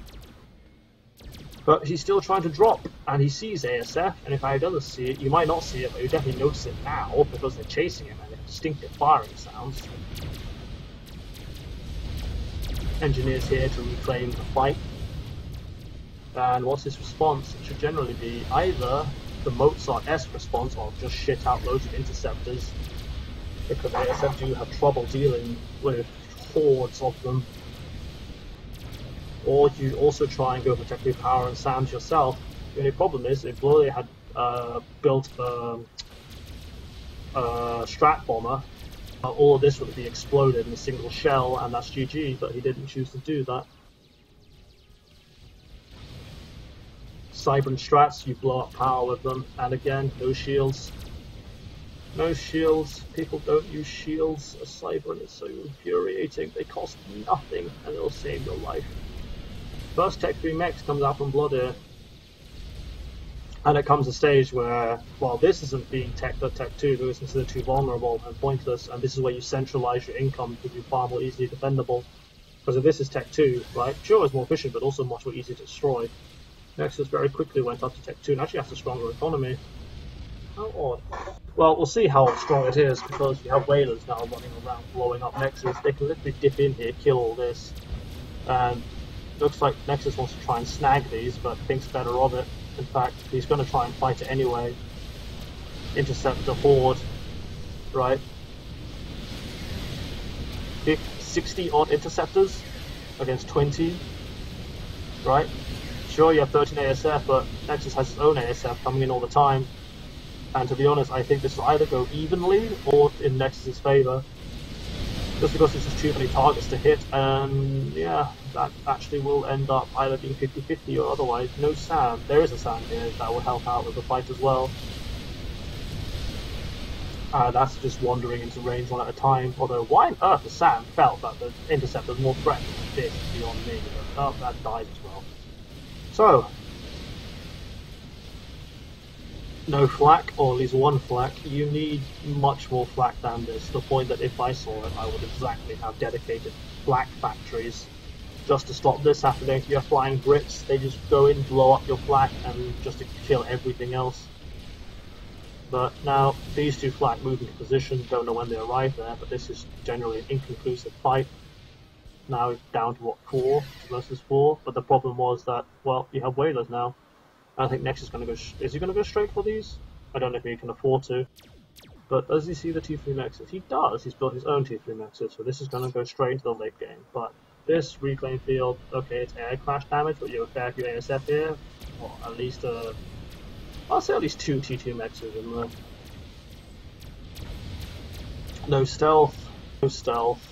But he's still trying to drop, and he sees ASF, and if he doesn't see it, you might not see it, but you definitely notice it now, because they're chasing him, and they have distinctive firing sounds. Engineers here to reclaim the fight. And what's his response? It should generally be either the Mozart-esque response of just shit out loads of interceptors, because ASF do have trouble dealing with hordes of them, or you also try and go for Tech 3 power and SAMs yourself. The only problem is if Blodir had built a strat bomber, all of this would be exploded in a single shell, and that's GG, but he didn't choose to do that. Cyber and strats, you blow up power with them, and again, no shields. No shields, people don't use shields. A cyber is so infuriating, they cost nothing, and it'll save your life. First Tech 3 mech comes out from Blodir, and it comes a stage where, well, this isn't being Tech 2, because it's considered too vulnerable and pointless, and this is where you centralize your income to be far more easily defendable. Because if this is Tech 2, right, sure it's more efficient, but also much more easy to destroy. Nexus very quickly went up to Tech 2 and actually has a stronger economy. How odd. Well, we'll see how strong it is, because you have whalers now running around blowing up Nexus. They can literally dip in here, kill all this, and looks like Nexus wants to try and snag these, but thinks better of it. In fact, he's going to try and fight it anyway. Intercept the horde, right? 60 odd interceptors against 20, right? Sure, you have 13 ASF, but Nexus has his own ASF coming in all the time. And to be honest, I think this will either go evenly or in Nexus's favour. Just because there's just too many targets to hit, and yeah, that actually will end up either being 50-50 or otherwise. No sand. There is a sand here that will help out with the fight as well. That's just wandering into range one at a time. Although, why on earth the sand felt that the intercept was more threatening than this beyond me. But, oh, that died as well. So, no flak, or at least one flak. You need much more flak than this, to the point that if I saw it, I would exactly have dedicated flak factories just to stop this happening. If you have flying Brits, they just go in, blow up your flak, and just to kill everything else. But now, these two flak move into position, don't know when they arrive there, but this is generally an inconclusive fight. Now it's down to what, 4 versus 4, but the problem was that, well, you have whalers now. I think Nexus is going to go. Is he going to go straight for these? I don't know if he can afford to. But does he see the T3 Nexus? He does. He's built his own T3 Nexus, so this is going to go straight into the late game. But this reclaim field, okay, it's air crash damage, but you have a fair few ASF here. Well, at least I'll say at least 2 T2 Nexus in there. No stealth. No stealth.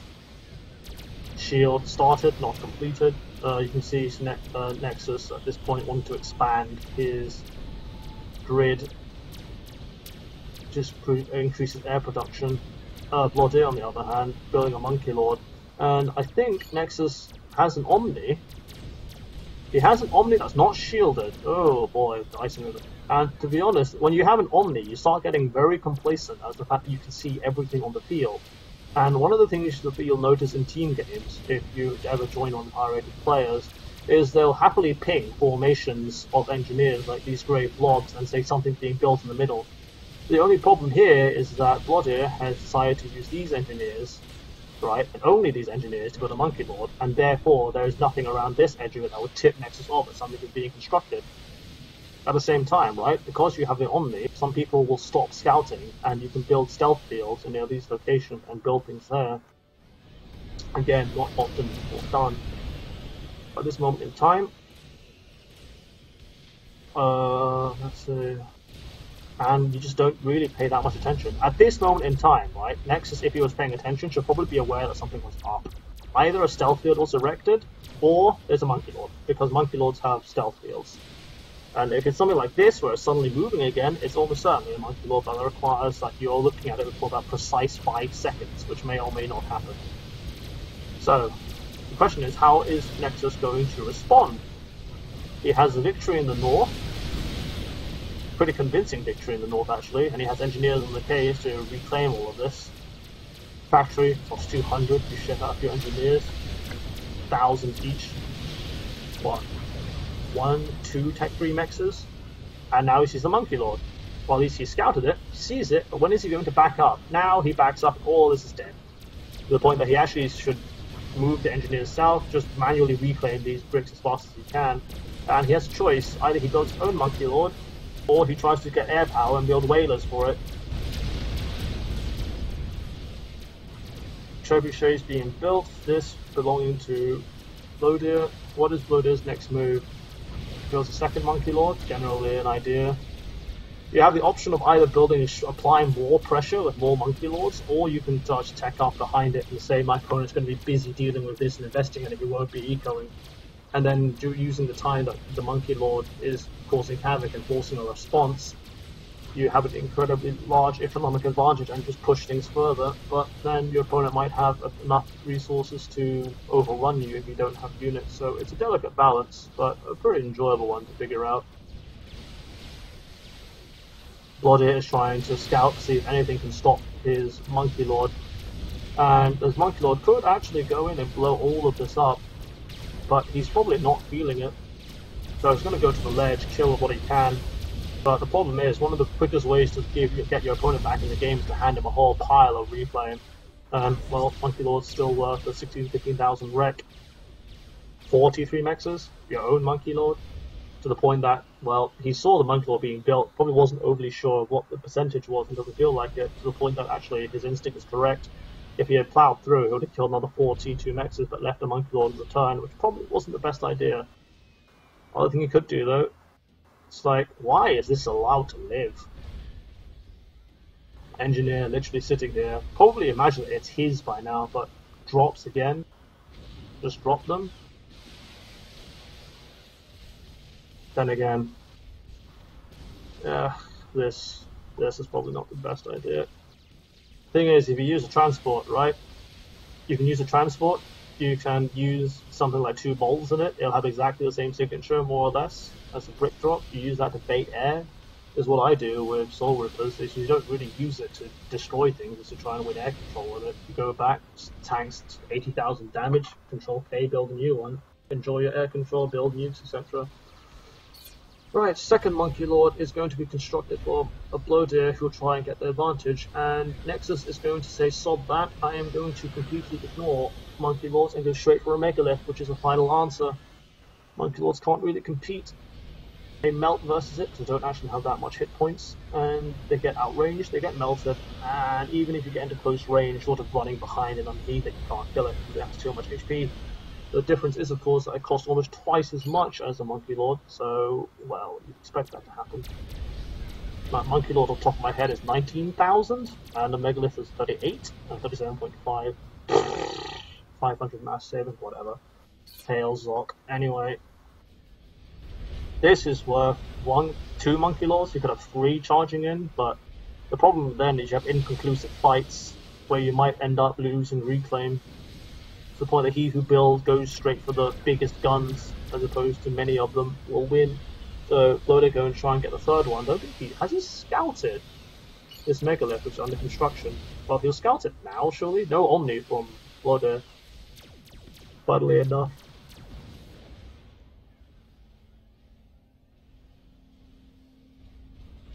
Shield started, not completed. You can see Nexus at this point wanting to expand his grid, just increases air production. Blodir, on the other hand, building a Monkey Lord, and I think Nexus has an Omni. He has an Omni that's not shielded. Oh boy, the icing of it. And to be honest, when you have an Omni, you start getting very complacent as the fact that you can see everything on the field. And one of the things that you'll notice in team games, if you ever join on R-rated players, is they'll happily ping formations of engineers like these grey blobs and say something's being built in the middle. The only problem here is that Blodir has decided to use these engineers, right, and only these engineers to build a Monkey Lord, and therefore there is nothing around this edge of it that would tip Nexus off as something is being constructed. At the same time, right, because you have the Omni, some people will stop scouting, and you can build stealth fields in these locations and build things there. Again, not often done. At this moment in time, let's see, and you just don't really pay that much attention. At this moment in time, right, Nexus, if he was paying attention, should probably be aware that something was up. Either a stealth field was erected, or there's a Monkey Lord, because Monkey Lords have stealth fields. And if it's something like this, where it's suddenly moving again, it's almost certainly a Monkey Lord that requires that you're looking at it for that precise 5 seconds, which may or may not happen. So, the question is, how is Nexus going to respond? He has a victory in the north, pretty convincing victory in the north actually, and he has engineers in the cave to reclaim all of this. Factory costs 200, you ship out a few engineers, 1,000 each. What? 1, 2 Tech 3 Mexes, and now he sees the Monkey Lord. Well, at least he scouted it, he sees it, but when is he going to back up? Now he backs up, all this is dead. To the point that he actually should move the engineers south, just manually reclaim these bricks as fast as he can, and he has a choice. Either he builds his own Monkey Lord, or he tries to get air power and build whalers for it. Trebuchet's being built, this belonging to Blodir. What is Blodir's next move? Builds a second Monkey Lord, generally an idea. You have the option of either applying more pressure with more Monkey Lords, or you can touch tech up behind it and say my opponent's going to be busy dealing with this and investing in it, he won't be ecoing. And then using the time that the Monkey Lord is causing havoc and forcing a response, you have an incredibly large economic advantage and just push things further, but then your opponent might have enough resources to overrun you if you don't have units, so it's a delicate balance, but a pretty enjoyable one to figure out. Blodir is trying to scout to see if anything can stop his Monkey Lord, and his Monkey Lord could actually go in and blow all of this up, but he's probably not feeling it, so he's going to go to the ledge, kill what he can. But the problem is, one of the quickest ways to get your opponent back in the game is to hand him a whole pile of reclaim. Well, Monkey Lord's still worth the 16,000-15,000 rec. 43 mexes, your own Monkey Lord, to the point that, well, he saw the Monkey Lord being built, probably wasn't overly sure of what the percentage was and doesn't feel like it, to the point that actually his instinct is correct. If he had plowed through, he would have killed another 4 T2 mexes but left the Monkey Lord in return, which probably wasn't the best idea. Other thing he could do, though, it's like, why is this allowed to live? Engineer literally sitting here. Probably imagine it's his by now, but drops again. Just drop them. Then again, this is probably not the best idea. Thing is, if you use a transport, right? You can use a transport. You can use something like 2 bolts in it. It'll have exactly the same signature, more or less, as a brick drop. You use that to bait air. Is what I do with Soul Rippers. Is you don't really use it to destroy things. It's to try and win air control with it. You go back, tanks 80,000 damage, control K, build a new one. Enjoy your air control, build nukes, etc. Right, second Monkey Lord is going to be constructed for a Blodir who will try and get the advantage, and Nexus is going to say, sod that, I am going to completely ignore Monkey Lords and go straight for a Megalith, which is the final answer. Monkey Lords can't really compete. They melt versus it, because they don't actually have that much hit points, and they get outranged, they get melted, and even if you get into close range, sort of running behind and underneath it, you can't kill it, because it has too much HP. The difference is, of course, that it costs almost twice as much as the Monkey Lord, so, well, you'd expect that to happen. That Monkey Lord, off the top of my head, is 19,000, and the Megalith is 38, and 37.5. 500 mass savings, whatever. Tails, Zoc. Anyway, this is worth 2 Monkey Lords. You could have 3 charging in, but the problem then is you have inconclusive fights where you might end up losing reclaim. To the point that he who builds goes straight for the biggest guns, as opposed to many of them, will win. So Blodir go and try and get the third one. Don't think he has he scouted this Megalith, which is under construction. Well, he'll scout it now, surely. No Omni from Blodir, funnily enough.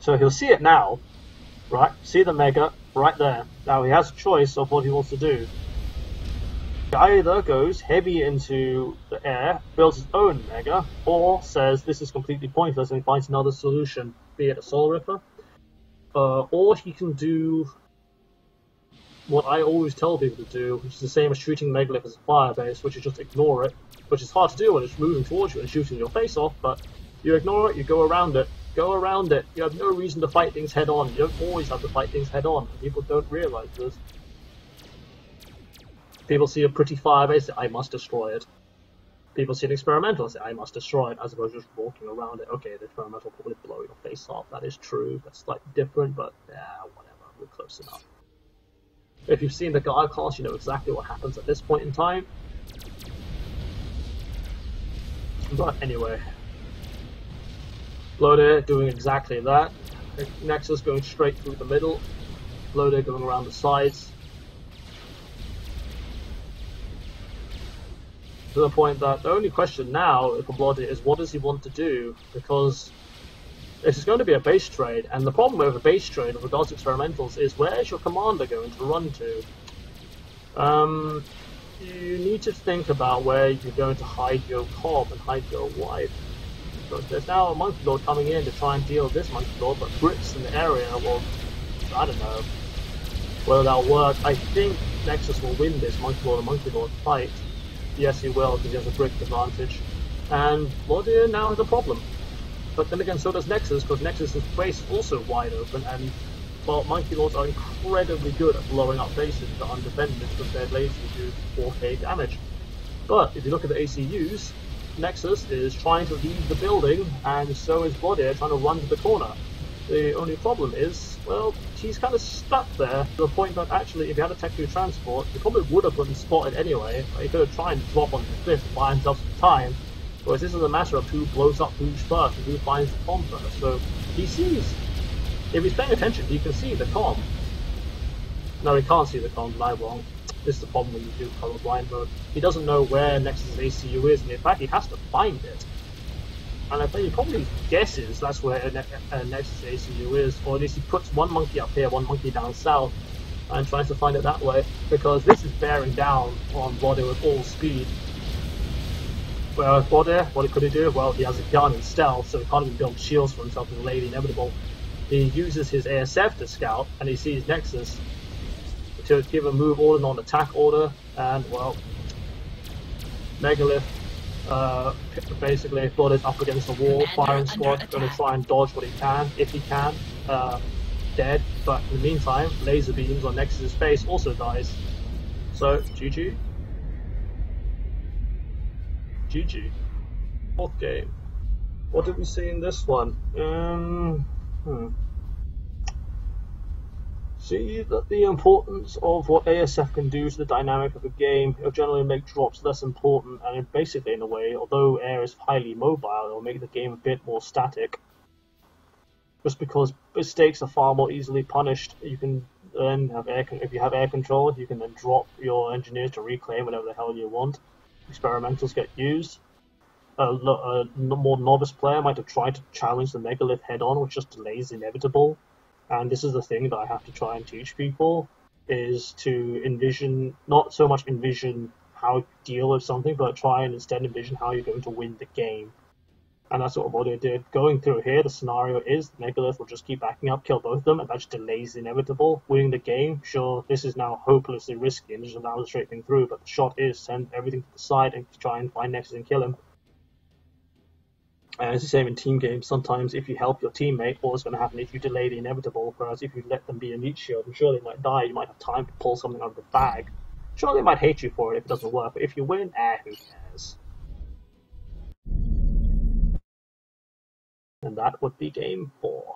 So he'll see it now, right? See the Mega right there. Now he has a choice of what he wants to do. He either goes heavy into the air, builds his own Mega, or says this is completely pointless and finds another solution, be it a Soul Ripper. Or he can do what I always tell people to do, which is the same as treating Megalith as a firebase, which is just ignore it, which is hard to do when it's moving towards you and shooting your face off, but you ignore it, you go around it. Go around it. You have no reason to fight things head on. You don't always have to fight things head on. People don't realize this. People see a pretty firebase, say, I must destroy it. People see an experimental, say, I must destroy it, as opposed to just walking around it. Okay, the experimental will probably blow your face off. That is true. That's slightly different, but yeah, whatever. We're close enough. If you've seen the Gaia class, you know exactly what happens at this point in time. But anyway. Blodir doing exactly that. Nexus going straight through the middle. Blodir going around the sides. To the point that the only question now for Blodir is what does he want to do? Because this is going to be a base trade, and the problem with a base trade with regards to experimentals is where is your commander going to run to? You need to think about where you're going to hide your cob and hide your wife. Because there's now a Monkey Lord coming in to try and deal with this Monkey Lord, but bricks in the area, well, I don't know whether that'll work. I think Nexus will win this Monkey Lord fight. Yes, he will, because he has a brick advantage. And Blodir now has a problem. But then again, so does Nexus, because Nexus' base is also wide open, and well, Monkey Lords are incredibly good at blowing up bases that are undefended because they're lazy to do 4k damage. But if you look at the ACUs, Nexus is trying to leave the building, and so is Blodir trying to run to the corner. The only problem is, well, he's kind of stuck there to the point that actually, if he had a Tech 2 transport, he probably would have gotten spotted anyway. He could have tried and drop on the cliff to buy himself some time. Whereas this is a matter of who blows up who's first and who finds the comm first. So he sees, if he's paying attention, he can see the comm. No, he can't see the comm, I'm wrong. This is the problem when you do colorblind mode. He doesn't know where Nexus' ACU is, and in fact he has to find it. And I think he probably guesses that's where Nexus' ACU is, or at least he puts one monkey up here, one monkey down south, and tries to find it that way, because this is bearing down on Blodir with all speed. Whereas Blodir, what could he do? Well, he has a gun and stealth, so he can't even build shields for himself in the late inevitable. He uses his ASF to scout, and he sees Nexus to give a move order, non-attack order, and well, Megalith, basically Blodir's up against the wall, firing squad, going to try and dodge what he can, if he can, dead. but in the meantime, laser beams on Nexus' face also dies. So, GG. GG. Fourth game. What did we see in this one? See that the importance of what ASF can do to the dynamic of a game, it'll generally make drops less important, and basically in a way, although air is highly mobile, it'll make the game a bit more static. Just because mistakes are far more easily punished, you can then have if you have air control, you can then drop your engineers to reclaim whatever the hell you want. Experimentals get used. A more novice player might have tried to challenge the megalith head-on, which just delays the inevitable. And this is the thing that I have to try and teach people, is to envision, not so much envision how you deal with something, but try and instead envision how you're going to win the game. And that's what Blodir did. Going through here, the scenario is the megalith will just keep backing up, kill both of them, and that just delays the inevitable. Winning the game, sure, this is now hopelessly risky and just allows the straight thing through, but the shot is send everything to the side and try and find Nexus and kill him. And it's the same in team games. Sometimes if you help your teammate, what's going to happen if you delay the inevitable, whereas if you let them be a meat shield, I'm sure they might die, you might have time to pull something out of the bag. Sure, they might hate you for it if it doesn't work, but if you win, who cares? And that would be game 4.